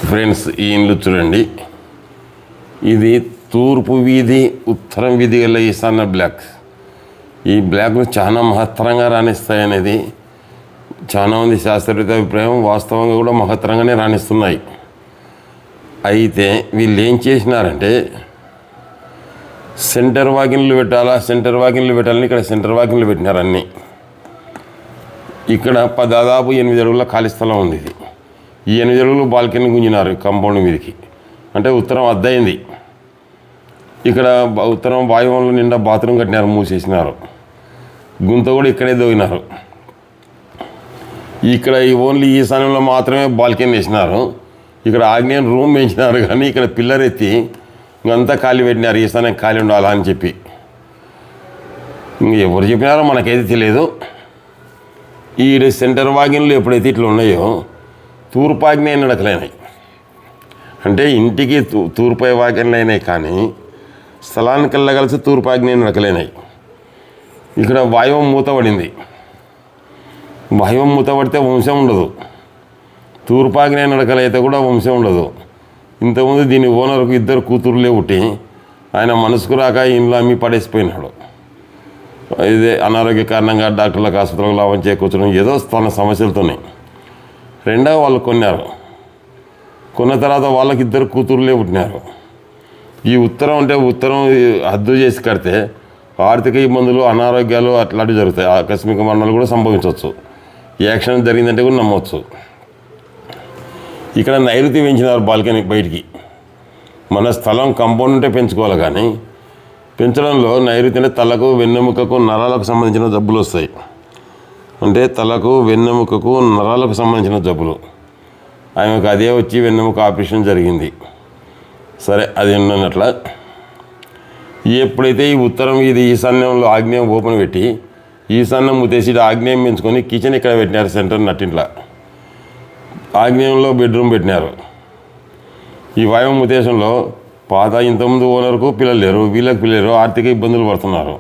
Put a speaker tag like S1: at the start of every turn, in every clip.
S1: Friends, ఈ ఇండ్లు చూడండి. ఇది తూర్పు వీధి ఉత్తరం వీధి గల ఈశాన్య బ్లాక్. ఈ బ్లాక్లు చాలా మహత్తరంగా రాణిస్తాయనేది చాలామంది శాస్త్రవేత్త అభిప్రాయం. వాస్తవంగా కూడా మహత్తరంగానే రాణిస్తున్నాయి. అయితే వీళ్ళు ఏం చేసినారంటే సెంటర్ వాకిన్లు పెట్టాలని ఇక్కడ సెంటర్ వాకిన్లు పెట్టినారు అన్నీ. ఇక్కడ దాదాపు 8 అడుగుల ఖాళీ స్థలం ఉంది. ఇది ఈ 8 అడుగులు బాల్కనీ గుంజినారు కాంపౌండ్ మీదకి. అంటే ఉత్తరం అద్దయింది. ఇక్కడ ఉత్తరం వాయువంలో నిండా బాత్రూమ్ కట్టినారు, మూసేసినారు. గుంత కూడా ఇక్కడే దోగినారు. ఇక్కడ ఓన్లీ ఈ స్థానంలో మాత్రమే బాల్కనీ వేసినారు. ఇక్కడ ఆగ్నేయం రూమ్ పెంచినారు, కానీ ఇక్కడ పిల్లర్ ఎత్తి ఇంకంతా ఖాళీ పెట్టినారు. ఈ స్థానం ఖాళీ ఉండాలా అని చెప్పి. ఇంక ఎవరు చెప్పినారో మనకైతే తెలియదు. ఈ సెంటర్ వాకిన్లు ఎప్పుడైతే ఇట్లా ఉన్నాయో తూర్పాగ్నేయ నడకలైనాయి. అంటే ఇంటికి తూర్పై వాకిన్లు అయినాయి, కానీ స్థలానికల్లా కలిసి తూర్పాగ్నేయ నడకలైనాయి. ఇక్కడ వాయువం మూతపడింది. వాయువం మూతపడితే వంశం ఉండదు. తూర్పాగ్నేయ నడకలైతే కూడా వంశం ఉండదు. ఇంతకుముందు దీని ఓనర్కు 2 కూతురులే పుట్టి ఆయన మనసుకు రాక ఇంట్లో అమ్మి పడేసిపోయినాడు. ఇదే అనారోగ్య కారణంగా డాక్టర్లకు ఆసుపత్రులకు లాభం చేకూర్చడం ఏదో తన సమస్యలతోనే. రెండవ వాళ్ళు కొన్న తర్వాత వాళ్ళకి 2 కూతురులే పుట్టినారు. ఈ ఉత్తరం హద్దు చేసి కడితే ఆర్థిక ఇబ్బందులు, అనారోగ్యాలు అట్లాంటివి జరుగుతాయి. ఆకస్మిక మరణాలు కూడా సంభవించవచ్చు. యాక్సిడెంట్ జరిగిందంటే కూడా నమ్మవచ్చు. ఇక్కడ నైరుతి పెంచినారు బాల్కనీ బయటికి. మన స్థలం కాంపౌండ్ ఉంటే పెంచుకోవాలి, కానీ పెంచడంలో నైరుతి అంటే తలకు, వెన్నెముకకు, నరాలకు సంబంధించిన జబ్బులు వస్తాయి. అంటే తలకు, వెన్నెముకకు, నరాలకు సంబంధించిన జబ్బులు. ఆమెకు అదే వచ్చి వెన్నెముక ఆపరేషన్ జరిగింది. సరే, అది ఉన్నట్లా. ఎప్పుడైతే ఈ ఉత్తరం ఇది ఈశాన్యంలో ఆగ్నేయం ఓపెన్ పెట్టి ఈశాన్యం ముతేసి ఆగ్నేయం పెంచుకొని కిచెన్ ఇక్కడ పెట్టినారు. సెంటర్ నట్టింట్లా ఆగ్నేయంలో బెడ్రూమ్ పెట్టినారు. ఈ వాయువు ముతేశంలో ఇంతకుముందు ఓనర్కు పిల్లలు లేరు, వీళ్ళకి పిల్లలు ఆర్థిక ఇబ్బందులు పడుతున్నారు.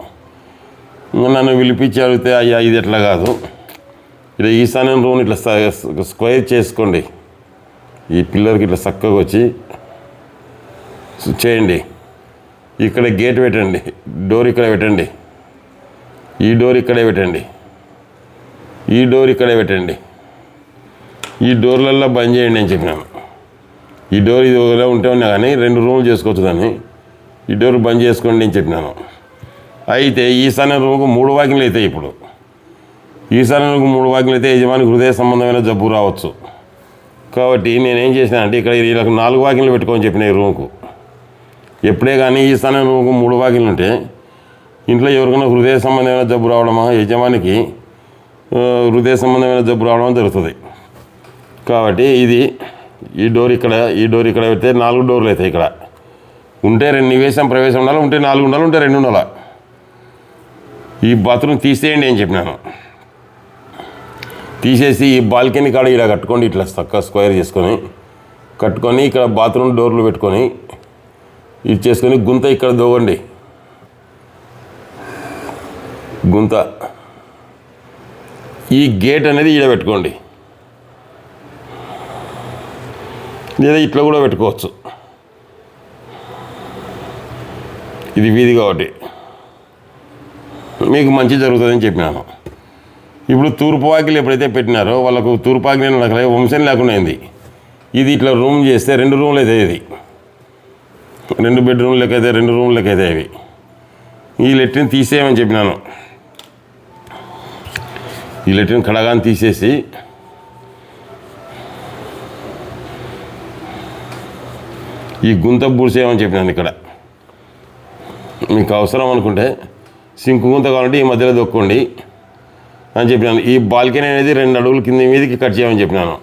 S1: ఇంకా నన్ను పిలిపించి అడిగితే, అయ్యా ఇది ఎట్లా కాదు, ఇలా ఈశాన్యం రూమ్ ఇట్లా స్క్వేర్ చేసుకోండి, ఈ పిల్లర్కి ఇట్లా చక్కగా వచ్చి చేయండి, ఇక్కడ గేట్ పెట్టండి, డోర్ ఇక్కడ పెట్టండి, ఈ డోర్ ఇక్కడే పెట్టండి, ఈ డోర్ ఇక్కడే పెట్టండి, ఈ డోర్లల్లో బంద్ చేయండి అని చెప్పినాను. ఈ డోర్ ఇది ఒకలా ఉంటే ఉన్నా కానీ 2 రూములు చేసుకోవచ్చు, దాన్ని ఈ డోర్ బంద్ చేసుకోండి అని చెప్పినాను. అయితే ఈశాన్య రూముకు 3 వాకిన్లు అవుతాయి. ఇప్పుడు ఈశాన్య రూముకు 3 వాకిన్లు అయితే యజమానికి హృదయ సంబంధమైన జబ్బు రావచ్చు. కాబట్టి నేనేం చేసినా అంటే ఇక్కడ వీళ్ళకి 4 వాకిన్లు పెట్టుకొని చెప్పిన ఈ రూముకు. ఎప్పుడే కానీ ఈశాన్య రూముకు 3 వాకిన్లు ఉంటే ఇంట్లో ఎవరికైనా హృదయ సంబంధమైన జబ్బు రావడమా, యజమానికి హృదయ సంబంధమైన జబ్బు రావడం జరుగుతుంది. కాబట్టి ఈ డోర్ ఇక్కడ పెడితే 4 డోర్లు అవుతాయి. ఇక్కడ ఉంటే 2 నివేశం ప్రవేశం ఉండాలి, ఉంటే 4 ఉండాలి, ఉంటే 2 ఉండాలి. ఈ బాత్రూమ్ తీసేయండి అని చెప్పినాను. తీసేసి ఈ బాల్కనీ కాడ ఇక్కడ కట్టుకోండి, ఇట్లా చక్కగా స్క్వేర్ చేసుకొని కట్టుకొని ఇక్కడ బాత్రూమ్ డోర్లు పెట్టుకొని ఇది చేసుకొని గుంత ఇక్కడ దోగండి. గుంత ఈ గేట్ అనేది ఈడ పెట్టుకోండి, లేదా ఇట్లా కూడా పెట్టుకోవచ్చు. ఇది వీధి కాబట్టి మీకు మంచి జరుగుతుందని చెప్పినాను. ఇప్పుడు తూర్పు వాకిలు ఎప్పుడైతే పెట్టినారో వాళ్ళకు తూర్పాగ్నేయ నడకలే వంశం లేకుండా అయింది. ఇది ఇట్లా రూమ్ చేస్తే 2 రూమ్లు అవుతాయి. ఇది 2 బెడ్రూమ్లు లెక్క అయితే 2 రూమ్లు లెక్క అవుతాయి. అవి ఈ లెట్రిన్ తీసేయమని చెప్పినాను. ఈ లెట్రిన్ కడగాని తీసేసి ఈ గుంత బూడ్చేయమని చెప్పినాను. ఇక్కడ మీకు అవసరం అనుకుంటే సింకు గుంత కావాలంటే ఈ మధ్యలో దొక్కండి అని చెప్పినాను. ఈ బాల్కనీ అనేది 2 అడుగులు కింద మీదకి కట్ చేయమని చెప్పినాను.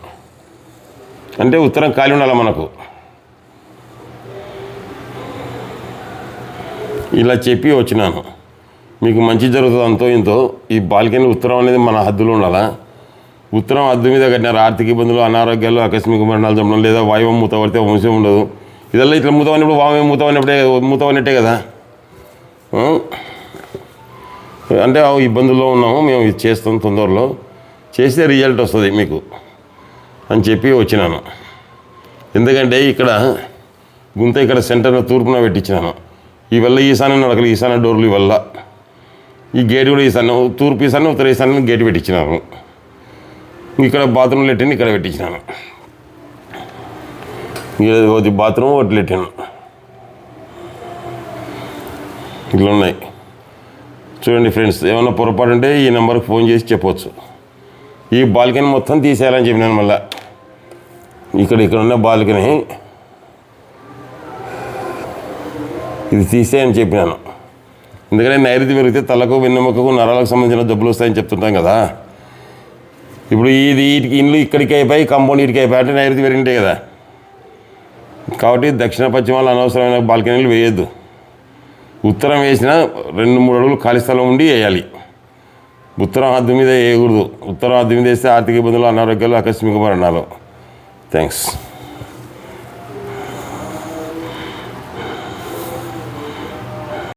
S1: అంటే ఉత్తరం ఖాళీ ఉండాలి మనకు. ఇలా చెప్పి వచ్చినాను. మీకు మంచి జరుగుతుంది అంతో ఇంతో. ఈ బాల్కనీ ఉత్తరం అనేది మన హద్దులో ఉండాలా. ఉత్తరం హద్దు మీద కట్టినారు. ఆర్థిక ఇబ్బందులు, అనారోగ్యాలు, ఆకస్మిక మరణాలు జరగడం, లేదా వాయువు మూతపడితే వంశం ఉండదు. ఇదల్లా ఇట్లా మూతమైనప్పుడు వాయువు మూతమైనట్టే కదా. అంటే ఇబ్బందుల్లో ఉన్నాము, మేము ఇది చేస్తాం, తొందరలో చేస్తే రిజల్ట్ వస్తుంది మీకు అని చెప్పి వచ్చినాను. ఎందుకంటే ఇక్కడ గుంత ఇక్కడ సెంటర్లో తూర్పున పెట్టించినాను. ఇవల్ల ఈశాన్యం నడకలు ఈశాన్య డోర్లు ఇవల్ల ఈ గేట్ కూడా ఈశాన్యం తూర్పు ఈశాన్యం ఉత్తర ఈశాన్యం గేట్ పెట్టించినాను. ఇక్కడ బాత్రూమ్ లెట్టిన్ ఇక్కడ పెట్టించినాను. ఒకటి బాత్రూమ్ ఒకటి లెట్టిన్ ఇట్లా ఉన్నాయి. చూడండి ఫ్రెండ్స్, ఏమన్నా పొరపాటు ఉంటే ఈ నెంబర్కి ఫోన్ చేసి చెప్పవచ్చు. ఈ బాల్కనీ మొత్తం తీసేయాలని చెప్పినాను. మళ్ళీ ఇక్కడ ఉన్న బాల్కనీ ఇది తీసేయని చెప్పినాను. ఎందుకంటే నైరుతి పెరిగితే తలకు వెన్నెముకకు నరాలకు సంబంధించిన జబ్బులు వస్తాయని చెప్తుంటాం కదా. ఇప్పుడు ఇది ఇల్లు ఇక్కడికి అయిపోయి కాంపౌండ్ ఇటుకి అయిపోయి అంటే నైరుతి పెరిగింటే కదా. కాబట్టి దక్షిణ పశ్చిమాలు అనవసరమైన బాల్కనీలు వేయద్దు. ఉత్తరం వేసినా 2-3 అడుగులు ఖాళీ స్థలం ఉండి వేయాలి. ఉత్తరం హద్దు మీద వేయకూడదు. ఉత్తరం హద్దు మీద వేస్తే ఆర్థిక ఇబ్బందులు, అనారోగ్యాలు, ఆకస్మిక మరణాలు. థ్యాంక్స్.